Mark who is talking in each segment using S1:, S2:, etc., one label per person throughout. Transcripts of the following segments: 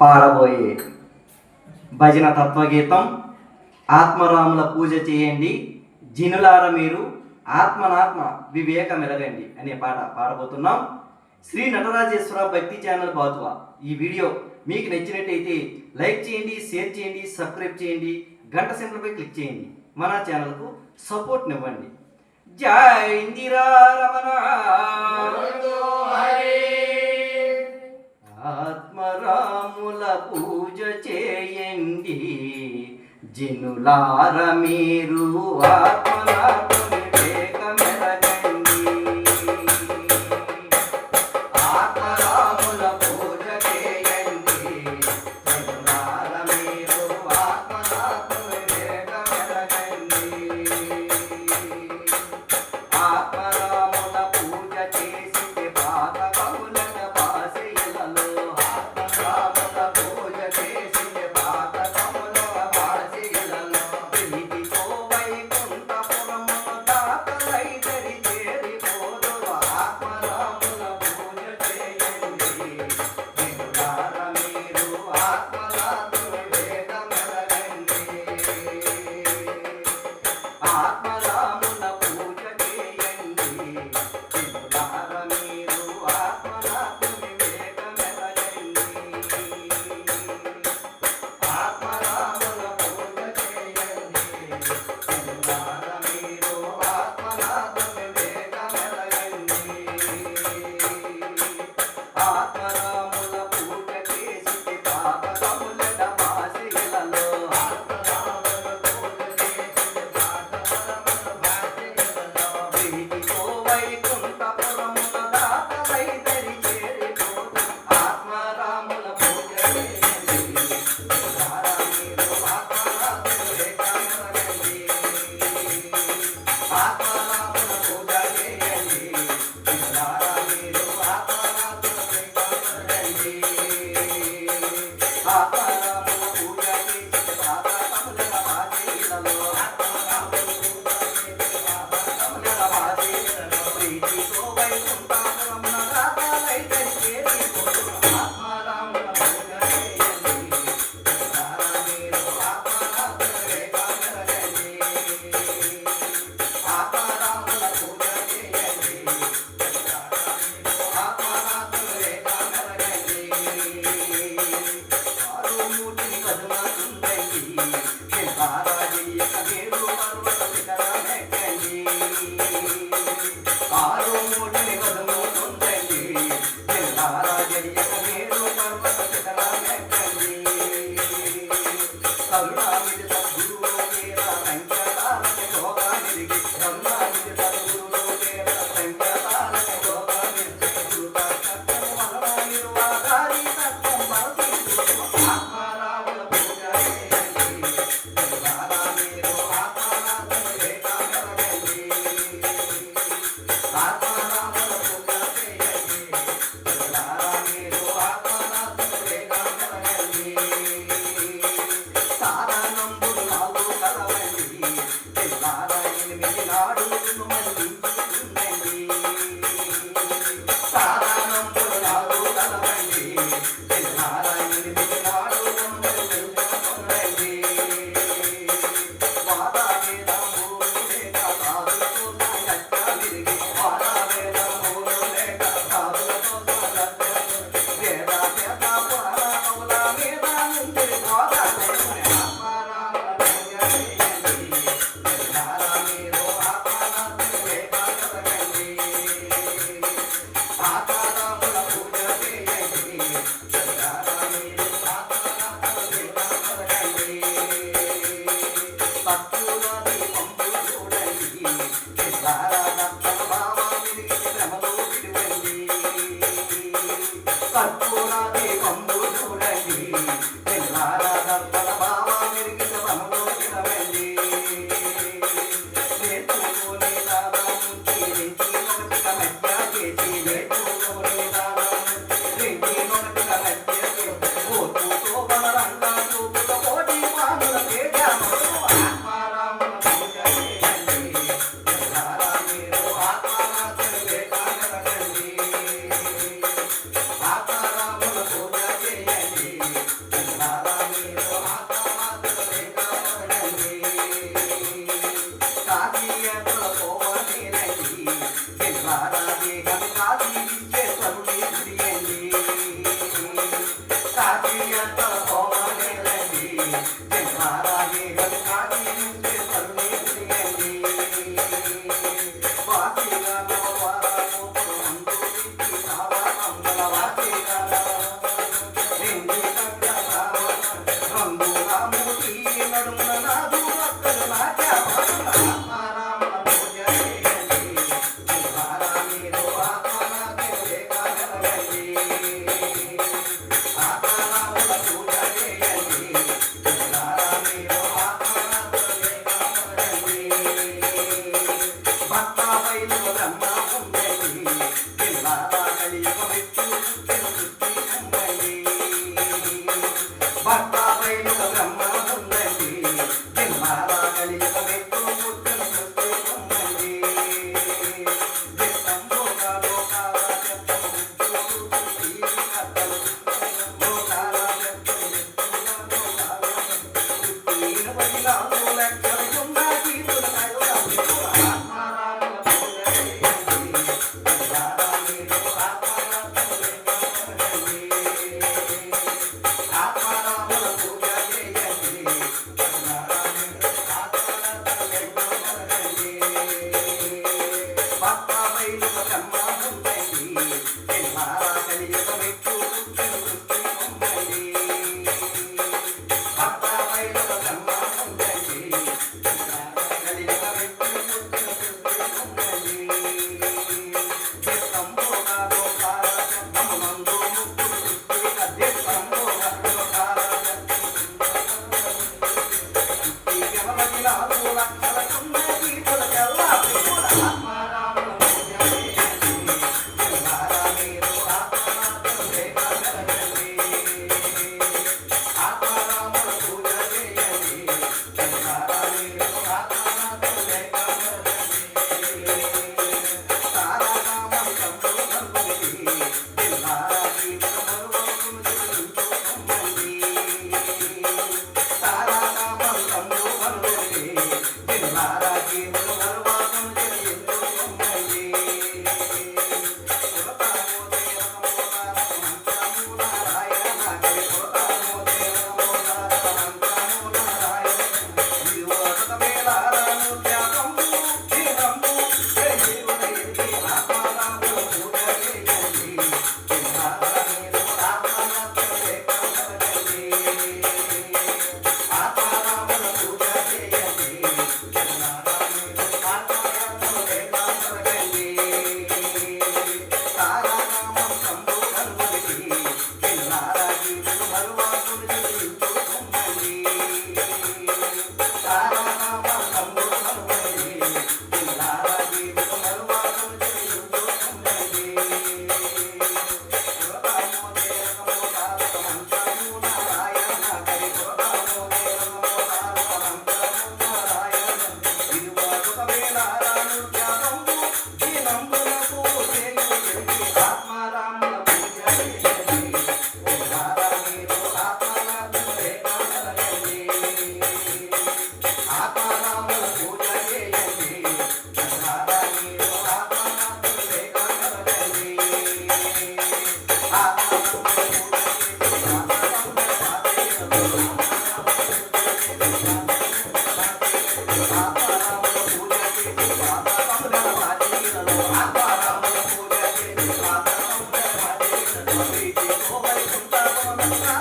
S1: పాడబోయే భజన తత్వగీతం ఆత్మరాముల పూజ చేయండి జినులార మీరు ఆత్మనాత్మ వివేక మెలగండి అనే పాట పాడబోతున్నాం. శ్రీ నటరాజేశ్వర భక్తి ఛానల్ బాతువా. ఈ వీడియో మీకు నచ్చినట్టయితే లైక్ చేయండి, షేర్ చేయండి, సబ్స్క్రైబ్ చేయండి, గంట సింబల్పై క్లిక్ చేయండి. మన ఛానల్కు సపోర్ట్నివ్వండి. జై ఇందిరా రమణ. ఆత్మరాముల పూజ చేయండి జినులార మీరు ఆత్మనాత్మ వివేక మెలగండి. ఆత్మరాముల పూజ చేయండి జినులార మీరు ఆత్మనాత్మ వివేక మెలగండి. ఆత్మరాముల పూజ చేసి పాతకములన బాసిలలో ఆత్మరాముల పూజ చేసి పాతకములన బాసిలలో ప్రీతితో వైకుంఠపురమున దాతలై దరి చేరిపోదు. ఆత్మరాముల పూజ చేయండి జినులార మీరు ఆత్మనాత్మ వివేక మెలగండి. ఆత్మరాముల పూజ చేయండి జినులార మీరు ఆత్మనాత్మ వివేక మెలగండి. ఆత్మరాముల పూజ చేయండి జినులార మీరు ఆత్మనాత్మ వివేక మెలగండి. ఆత్మరాముల పూజ చేసి పాపకములట బాసిలలో ఆత్మరాముల పూజ చేసి పాపకములట బాసిలలో ప్రీతితో వైకుంఠపురమున దాతలై దరి చేరిపోదు. ఆత్మరాముల పూజ చేయండి జినులార మీరు ఆత్మనాత్మ వివేక మెలగండి. ఆత్మరాముల పూజ చేయండి జినులార మీరు ఆత్మనాత్మ వివేక మెలగండి.
S2: Thank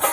S2: you.